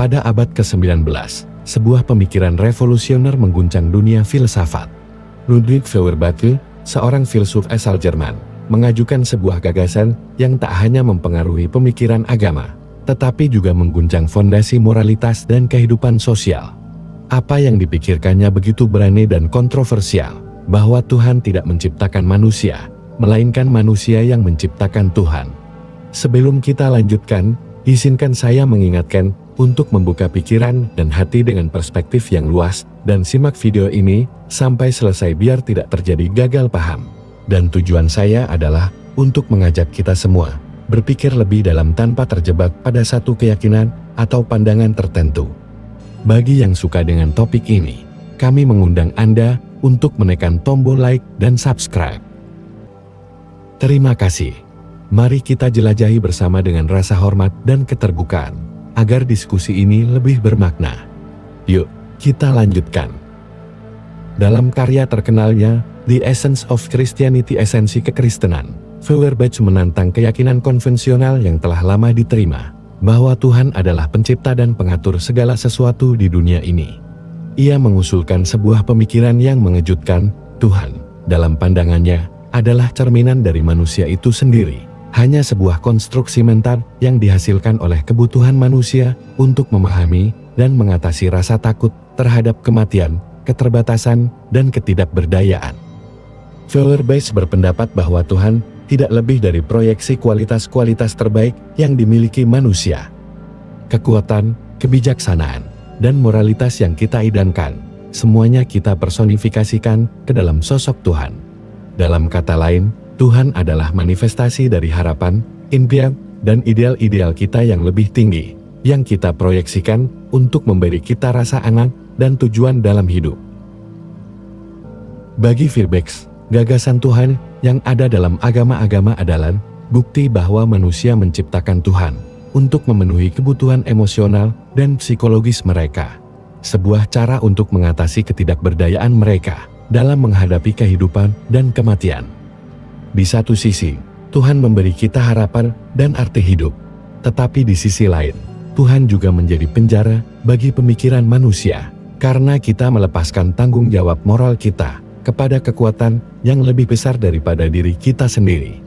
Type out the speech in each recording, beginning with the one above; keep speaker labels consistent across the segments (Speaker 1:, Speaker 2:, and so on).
Speaker 1: Pada abad ke-19, sebuah pemikiran revolusioner mengguncang dunia filsafat. Ludwig Feuerbach, seorang filsuf asal Jerman, mengajukan sebuah gagasan yang tak hanya mempengaruhi pemikiran agama, tetapi juga mengguncang fondasi moralitas dan kehidupan sosial. Apa yang dipikirkannya begitu berani dan kontroversial, bahwa Tuhan tidak menciptakan manusia, melainkan manusia yang menciptakan Tuhan. Sebelum kita lanjutkan, izinkan saya mengingatkan untuk membuka pikiran dan hati dengan perspektif yang luas, dan simak video ini sampai selesai biar tidak terjadi gagal paham. Dan tujuan saya adalah untuk mengajak kita semua berpikir lebih dalam tanpa terjebak pada satu keyakinan atau pandangan tertentu. Bagi yang suka dengan topik ini, kami mengundang Anda untuk menekan tombol like dan subscribe. Terima kasih. Mari kita jelajahi bersama dengan rasa hormat dan keterbukaan, agar diskusi ini lebih bermakna. Yuk, kita lanjutkan. Dalam karya terkenalnya, The Essence of Christianity, Esensi Kekristenan, Feuerbach menantang keyakinan konvensional yang telah lama diterima, bahwa Tuhan adalah pencipta dan pengatur segala sesuatu di dunia ini. Ia mengusulkan sebuah pemikiran yang mengejutkan. Tuhan, dalam pandangannya, adalah cerminan dari manusia itu sendiri. Hanya sebuah konstruksi mental yang dihasilkan oleh kebutuhan manusia untuk memahami dan mengatasi rasa takut terhadap kematian, keterbatasan, dan ketidakberdayaan. Feuerbach berpendapat bahwa Tuhan tidak lebih dari proyeksi kualitas-kualitas terbaik yang dimiliki manusia. Kekuatan, kebijaksanaan, dan moralitas yang kita idamkan, semuanya kita personifikasikan ke dalam sosok Tuhan. Dalam kata lain, Tuhan adalah manifestasi dari harapan, impian, dan ideal-ideal kita yang lebih tinggi, yang kita proyeksikan untuk memberi kita rasa aman dan tujuan dalam hidup. Bagi Feuerbach, gagasan Tuhan yang ada dalam agama-agama adalah bukti bahwa manusia menciptakan Tuhan untuk memenuhi kebutuhan emosional dan psikologis mereka. Sebuah cara untuk mengatasi ketidakberdayaan mereka dalam menghadapi kehidupan dan kematian. Di satu sisi, Tuhan memberi kita harapan dan arti hidup. Tetapi di sisi lain, Tuhan juga menjadi penjara bagi pemikiran manusia, karena kita melepaskan tanggung jawab moral kita kepada kekuatan yang lebih besar daripada diri kita sendiri.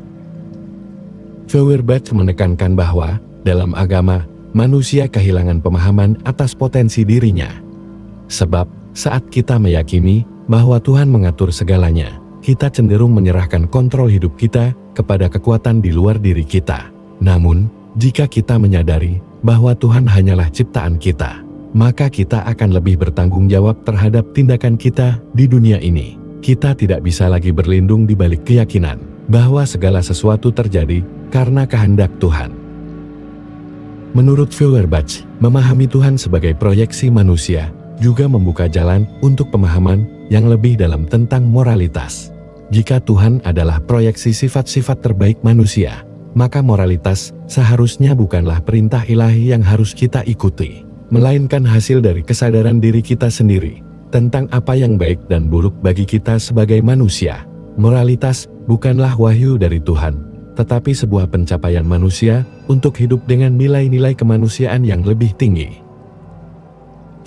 Speaker 1: Feuerbach menekankan bahwa, dalam agama, manusia kehilangan pemahaman atas potensi dirinya. Sebab, saat kita meyakini bahwa Tuhan mengatur segalanya, kita cenderung menyerahkan kontrol hidup kita kepada kekuatan di luar diri kita. Namun, jika kita menyadari bahwa Tuhan hanyalah ciptaan kita, maka kita akan lebih bertanggung jawab terhadap tindakan kita di dunia ini. Kita tidak bisa lagi berlindung di balik keyakinan bahwa segala sesuatu terjadi karena kehendak Tuhan. Menurut Feuerbach, memahami Tuhan sebagai proyeksi manusia juga membuka jalan untuk pemahaman yang lebih dalam tentang moralitas. Jika Tuhan adalah proyeksi sifat-sifat terbaik manusia, maka moralitas seharusnya bukanlah perintah ilahi yang harus kita ikuti, melainkan hasil dari kesadaran diri kita sendiri tentang apa yang baik dan buruk bagi kita sebagai manusia. Moralitas bukanlah wahyu dari Tuhan, tetapi sebuah pencapaian manusia untuk hidup dengan nilai-nilai kemanusiaan yang lebih tinggi.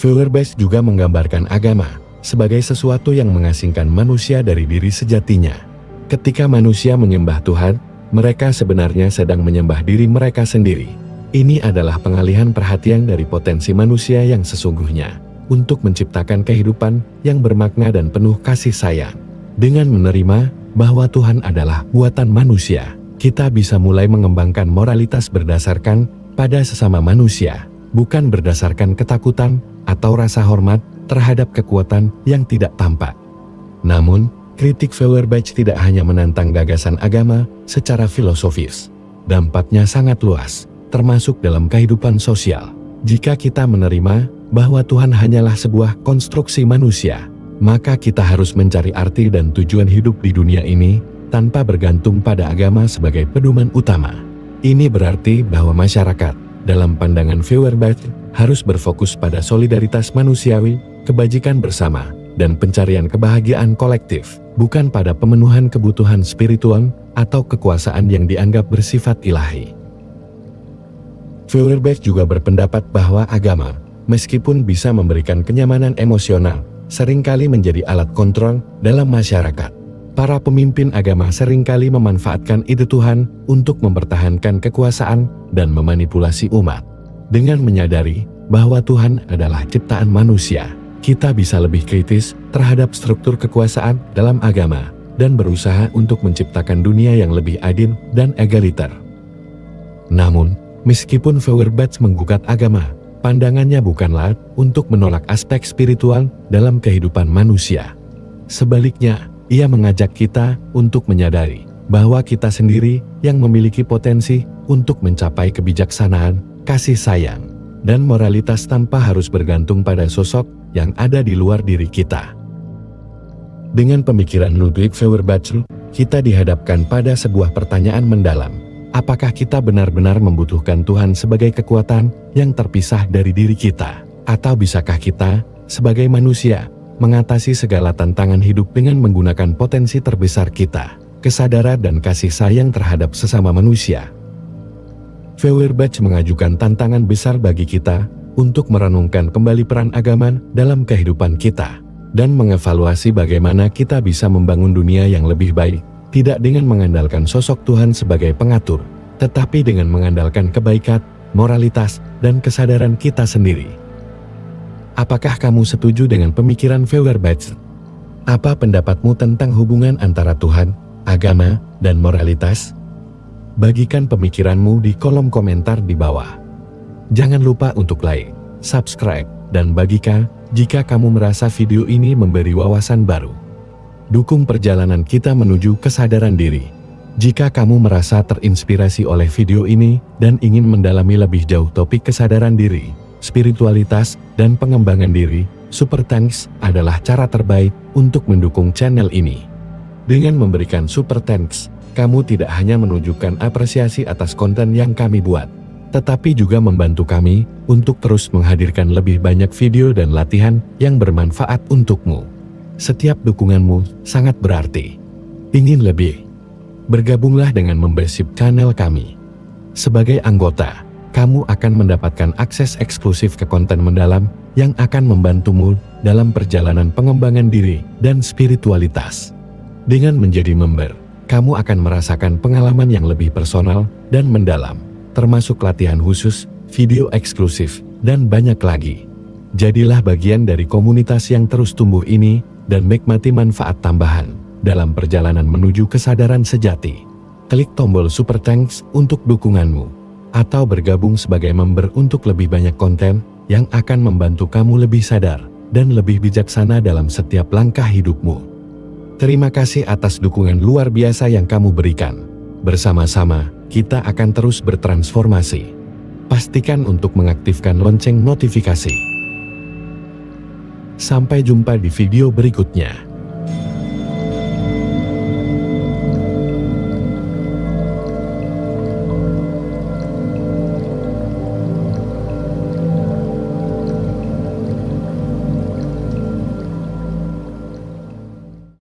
Speaker 1: Feuerbach juga menggambarkan agama sebagai sesuatu yang mengasingkan manusia dari diri sejatinya. Ketika manusia menyembah Tuhan, mereka sebenarnya sedang menyembah diri mereka sendiri. Ini adalah pengalihan perhatian dari potensi manusia yang sesungguhnya untuk menciptakan kehidupan yang bermakna dan penuh kasih sayang. Dengan menerima bahwa Tuhan adalah buatan manusia, kita bisa mulai mengembangkan moralitas berdasarkan pada sesama manusia, bukan berdasarkan ketakutan atau rasa hormat terhadap kekuatan yang tidak tampak. Namun, kritik Feuerbach tidak hanya menantang gagasan agama secara filosofis. Dampaknya sangat luas, termasuk dalam kehidupan sosial. Jika kita menerima bahwa Tuhan hanyalah sebuah konstruksi manusia, maka kita harus mencari arti dan tujuan hidup di dunia ini tanpa bergantung pada agama sebagai pedoman utama. Ini berarti bahwa masyarakat, dalam pandangan Feuerbach, harus berfokus pada solidaritas manusiawi, kebajikan bersama, dan pencarian kebahagiaan kolektif, bukan pada pemenuhan kebutuhan spiritual atau kekuasaan yang dianggap bersifat ilahi. Feuerbach juga berpendapat bahwa agama, meskipun bisa memberikan kenyamanan emosional, seringkali menjadi alat kontrol dalam masyarakat. Para pemimpin agama seringkali memanfaatkan ide Tuhan untuk mempertahankan kekuasaan dan memanipulasi umat. Dengan menyadari bahwa Tuhan adalah ciptaan manusia, kita bisa lebih kritis terhadap struktur kekuasaan dalam agama dan berusaha untuk menciptakan dunia yang lebih adil dan egaliter. Namun, meskipun Feuerbach menggugat agama, pandangannya bukanlah untuk menolak aspek spiritual dalam kehidupan manusia. Sebaliknya, ia mengajak kita untuk menyadari bahwa kita sendiri yang memiliki potensi untuk mencapai kebijaksanaan, kasih sayang, dan moralitas tanpa harus bergantung pada sosok yang ada di luar diri kita. Dengan pemikiran Ludwig Feuerbach, kita dihadapkan pada sebuah pertanyaan mendalam. Apakah kita benar-benar membutuhkan Tuhan sebagai kekuatan yang terpisah dari diri kita? Atau bisakah kita, sebagai manusia, mengatasi segala tantangan hidup dengan menggunakan potensi terbesar kita, kesadaran dan kasih sayang terhadap sesama manusia? Feuerbach mengajukan tantangan besar bagi kita untuk merenungkan kembali peran agama dalam kehidupan kita, dan mengevaluasi bagaimana kita bisa membangun dunia yang lebih baik, tidak dengan mengandalkan sosok Tuhan sebagai pengatur, tetapi dengan mengandalkan kebaikan, moralitas, dan kesadaran kita sendiri. Apakah kamu setuju dengan pemikiran Feuerbach? Apa pendapatmu tentang hubungan antara Tuhan, agama, dan moralitas? Bagikan pemikiranmu di kolom komentar di bawah. Jangan lupa untuk like, subscribe, dan bagikan jika kamu merasa video ini memberi wawasan baru. Dukung perjalanan kita menuju kesadaran diri. Jika kamu merasa terinspirasi oleh video ini dan ingin mendalami lebih jauh topik kesadaran diri, spiritualitas, dan pengembangan diri, Super Thanks adalah cara terbaik untuk mendukung channel ini. Dengan memberikan Super Thanks, kamu tidak hanya menunjukkan apresiasi atas konten yang kami buat, tetapi juga membantu kami untuk terus menghadirkan lebih banyak video dan latihan yang bermanfaat untukmu. Setiap dukunganmu sangat berarti. Ingin lebih? Bergabunglah dengan membership channel kami. Sebagai anggota, kamu akan mendapatkan akses eksklusif ke konten mendalam yang akan membantumu dalam perjalanan pengembangan diri dan spiritualitas. Dengan menjadi member, kamu akan merasakan pengalaman yang lebih personal dan mendalam, termasuk latihan khusus, video eksklusif, dan banyak lagi. Jadilah bagian dari komunitas yang terus tumbuh ini dan menikmati manfaat tambahan dalam perjalanan menuju kesadaran sejati. Klik tombol Super Thanks untuk dukunganmu, atau bergabung sebagai member untuk lebih banyak konten yang akan membantu kamu lebih sadar dan lebih bijaksana dalam setiap langkah hidupmu. Terima kasih atas dukungan luar biasa yang kamu berikan. Bersama-sama, kita akan terus bertransformasi. Pastikan untuk mengaktifkan lonceng notifikasi. Sampai jumpa di video berikutnya.